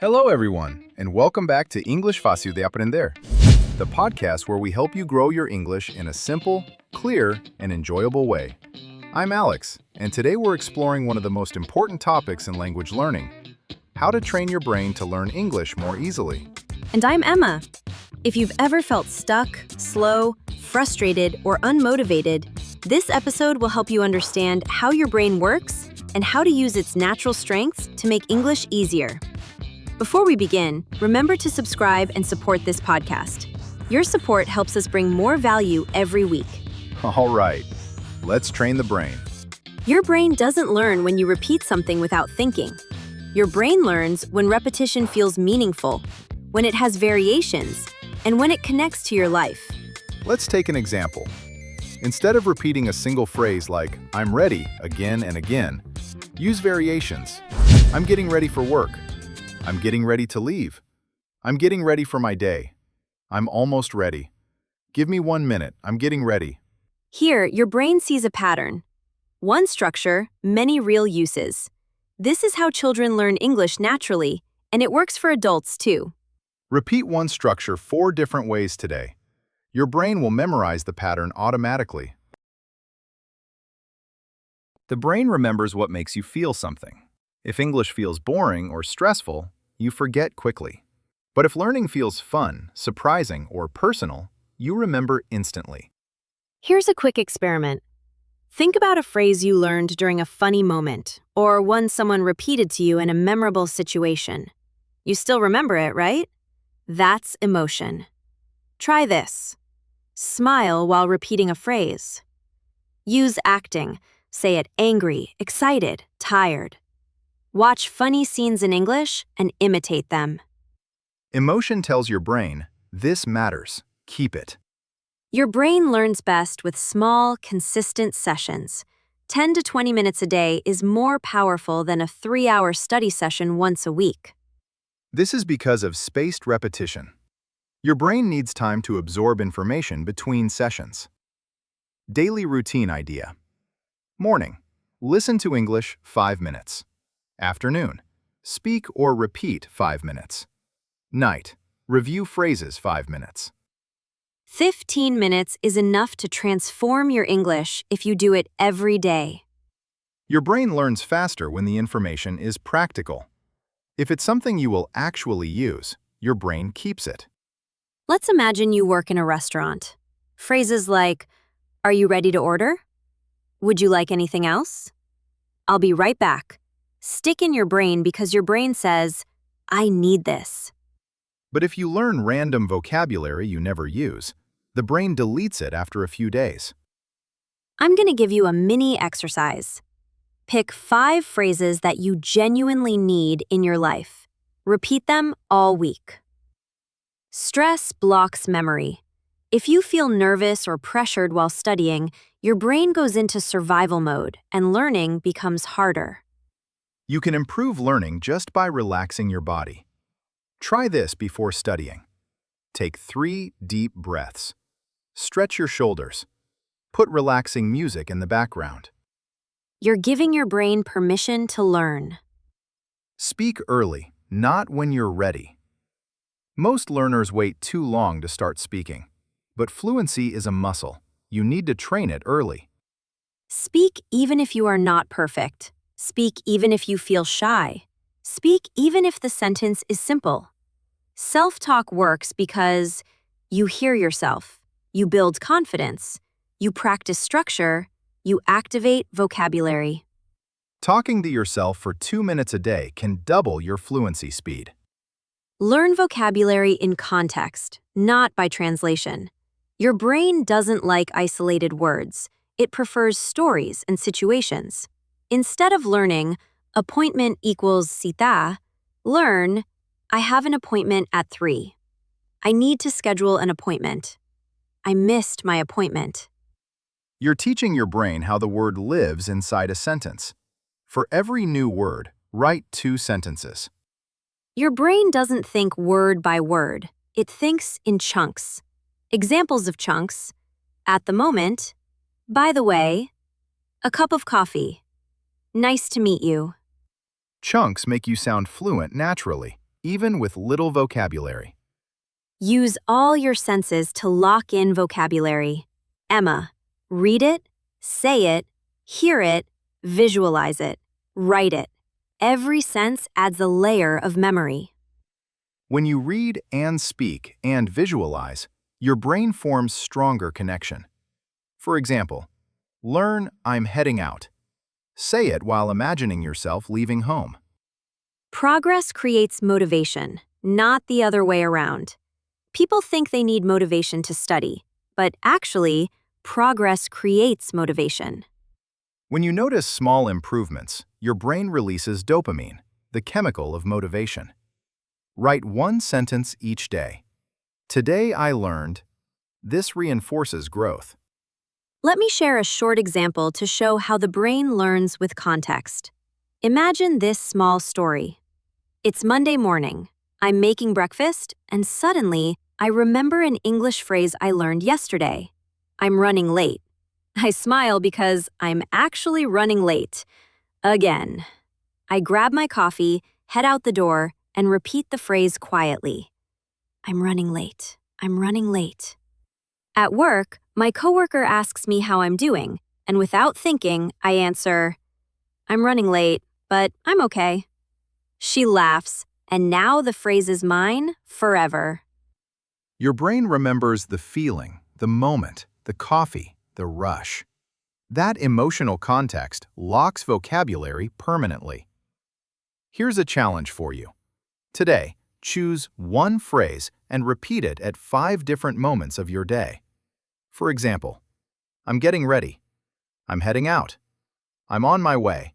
Hello, everyone, and welcome back to English Fácil de Aprender, the podcast where we help you grow your English in a simple, clear, and enjoyable way. I'm Alex, and today we're exploring one of the most important topics in language learning: how to train your brain to learn English more easily. And I'm Emma. If you've ever felt stuck, slow, frustrated, or unmotivated, this episode will help you understand how your brain works and how to use its natural strengths to make English easier. Before we begin, remember to subscribe and support this podcast. Your support helps us bring more value every week. All right, let's train the brain. Your brain doesn't learn when you repeat something without thinking. Your brain learns when repetition feels meaningful, when it has variations, and when it connects to your life. Let's take an example. Instead of repeating a single phrase like, "I'm ready," again and again, use variations. I'm getting ready for work. I'm getting ready to leave. I'm getting ready for my day. I'm almost ready. Give me 1 minute. I'm getting ready. Here, your brain sees a pattern. One structure, many real uses. This is how children learn English naturally, and it works for adults too. Repeat one structure 4 different ways today. Your brain will memorize the pattern automatically. The brain remembers what makes you feel something. If English feels boring or stressful, you forget quickly. But if learning feels fun, surprising, or personal, you remember instantly. Here's a quick experiment. Think about a phrase you learned during a funny moment, or one someone repeated to you in a memorable situation. You still remember it, right? That's emotion. Try this. Smile while repeating a phrase. Use acting. Say it angry, excited, tired. Watch funny scenes in English and imitate them. Emotion tells your brain, "This matters. Keep it." Your brain learns best with small, consistent sessions. 10 to 20 minutes a day is more powerful than a 3-hour study session once a week. This is because of spaced repetition. Your brain needs time to absorb information between sessions. Daily routine idea. Morning. Listen to English 5 minutes. Afternoon. Speak or repeat 5 minutes. Night. Review phrases 5 minutes. 15 minutes is enough to transform your English if you do it every day. Your brain learns faster when the information is practical. If it's something you will actually use, your brain keeps it. Let's imagine you work in a restaurant. Phrases like, "Are you ready to order?" "Would you like anything else?" "I'll be right back." Stick in your brain because your brain says, "I need this." But if you learn random vocabulary you never use, the brain deletes it after a few days. I'm going to give you a mini exercise. Pick 5 phrases that you genuinely need in your life. Repeat them all week. Stress blocks memory. If you feel nervous or pressured while studying, your brain goes into survival mode and learning becomes harder. You can improve learning just by relaxing your body. Try this before studying. Take 3 deep breaths. Stretch your shoulders. Put relaxing music in the background. You're giving your brain permission to learn. Speak early, not when you're ready. Most learners wait too long to start speaking, but fluency is a muscle. You need to train it early. Speak even if you are not perfect. Speak even if you feel shy. Speak even if the sentence is simple. Self-talk works because you hear yourself, you build confidence, you practice structure, you activate vocabulary. Talking to yourself for 2 minutes a day can double your fluency speed. Learn vocabulary in context, not by translation. Your brain doesn't like isolated words. It prefers stories and situations. Instead of learning, appointment equals cita, learn, I have an appointment at 3. I need to schedule an appointment. I missed my appointment. You're teaching your brain how the word lives inside a sentence. For every new word, write 2 sentences. Your brain doesn't think word by word. It thinks in chunks. Examples of chunks: at the moment, by the way, a cup of coffee. Nice to meet you. Chunks make you sound fluent naturally, even with little vocabulary. Use all your senses to lock in vocabulary. Emma, read it, say it, hear it, visualize it, write it. Every sense adds a layer of memory. When you read and speak and visualize, your brain forms stronger connection. For example, learn "I'm heading out." Say it while imagining yourself leaving home. Progress creates motivation, not the other way around. People think they need motivation to study, but actually, progress creates motivation. When you notice small improvements, your brain releases dopamine, the chemical of motivation. Write one sentence each day. Today I learned. This reinforces growth. Let me share a short example to show how the brain learns with context. Imagine this small story. It's Monday morning. I'm making breakfast, and suddenly, I remember an English phrase I learned yesterday. I'm running late. I smile because I'm actually running late. Again. I grab my coffee, head out the door, and repeat the phrase quietly. I'm running late. I'm running late. At work, my coworker asks me how I'm doing, and without thinking, I answer, I'm running late, but I'm okay. She laughs, and now the phrase is mine forever. Your brain remembers the feeling, the moment, the coffee, the rush. That emotional context locks vocabulary permanently. Here's a challenge for you. Today, choose one phrase and repeat it at 5 different moments of your day. For example, I'm getting ready. I'm heading out. I'm on my way.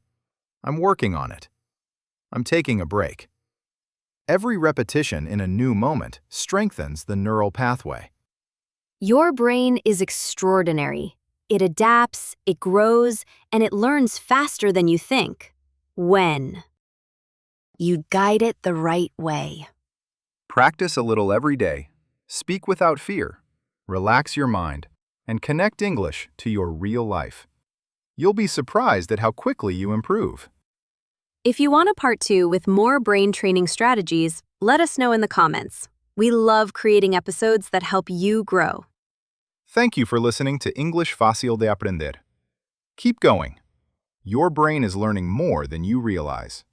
I'm working on it. I'm taking a break. Every repetition in a new moment strengthens the neural pathway. Your brain is extraordinary. It adapts, it grows, and it learns faster than you think. When you guide it the right way. Practice a little every day. Speak without fear. Relax your mind, and connect English to your real life. You'll be surprised at how quickly you improve. If you want a part 2 with more brain training strategies, let us know in the comments. We love creating episodes that help you grow. Thank you for listening to English Fácil de Aprender. Keep going. Your brain is learning more than you realize.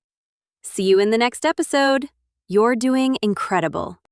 See you in the next episode. You're doing incredible.